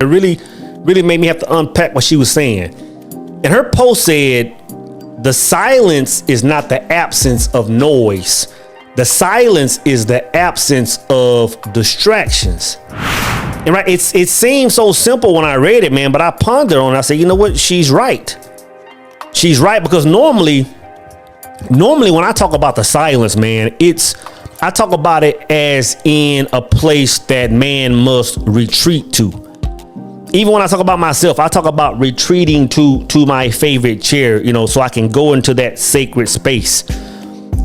really made me have to unpack what she was saying. And her post said, the silence is not the absence of noise. The silence is the absence of distractions. And right, it seemed so simple when I read it, man, but I pondered on it. I said, you know what? She's right. She's right, because normally when I talk about the silence, man, I talk about it as in a place that man must retreat to. Even when I talk about myself, I talk about retreating to my favorite chair, so I can go into that sacred space.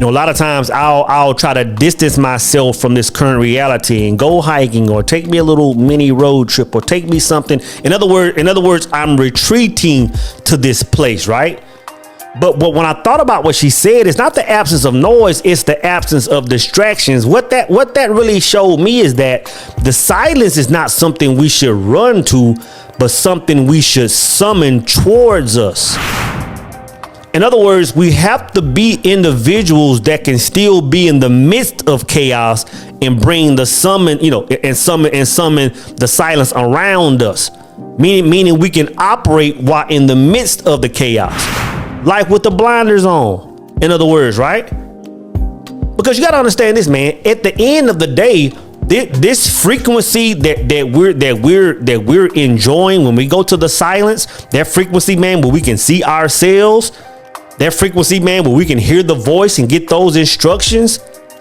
A lot of times I'll try to distance myself from this current reality and go hiking, or take me a little mini road trip, or take me something. In other words, I'm retreating to this place, right? But when I thought about what she said, it's not the absence of noise, it's the absence of distractions. What that really showed me is that the silence is not something we should run to, but something we should summon towards us. In other words, we have to be individuals that can still be in the midst of chaos and bring the summon the silence around us. Meaning we can operate while in the midst of the chaos, like with the blinders on. In other words, right? Because you got to understand this, man. At the end of the day, this frequency that we're enjoying when we go to the silence, that frequency, man, where we can see ourselves. That frequency, man, where we can hear the voice and get those instructions.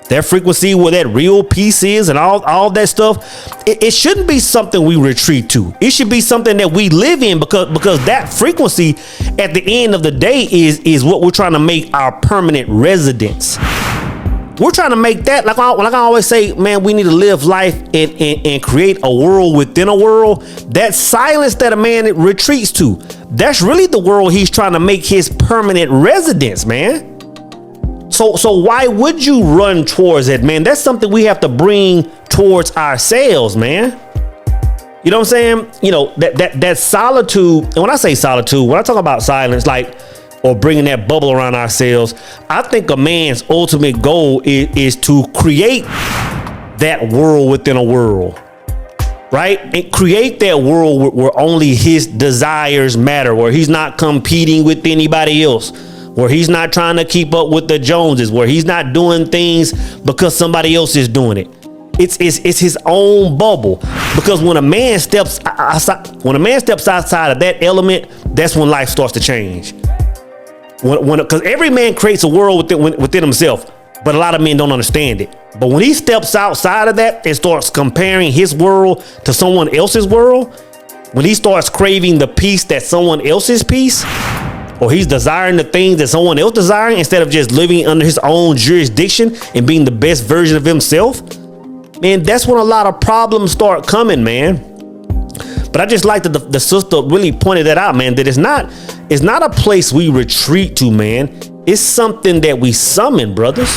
That frequency where that real peace is and all that stuff. It shouldn't be something we retreat to. It should be something that we live in, because that frequency at the end of the day is what we're trying to make our permanent residence. We're trying to make that, like I always say, man, we need to live life and create a world within a world. That silence that a man retreats to, that's really the world he's trying to make his permanent residence, man. So why would you run towards it, man? That's something we have to bring towards ourselves, man. You know what I'm saying? That solitude. And when I say solitude, when I talk about silence, or bringing that bubble around ourselves, I think a man's ultimate goal is to create that world within a world, right? And create that world where only his desires matter, where he's not competing with anybody else, where he's not trying to keep up with the Joneses, where he's not doing things because somebody else is doing it. It's his own bubble. Because when a man steps outside of that element, that's when life starts to change. Because every man creates a world within himself, but a lot of men don't understand it. But when he steps outside of that and starts comparing his world to someone else's world, when he starts craving the peace that's someone else's peace, or he's desiring the things that someone else desiring instead of just living under his own jurisdiction and being the best version of himself, man, that's when a lot of problems start coming, man. But I just like that the sister really pointed that out, man, that it's not a place we retreat to, man. It's something that we summon, brothers.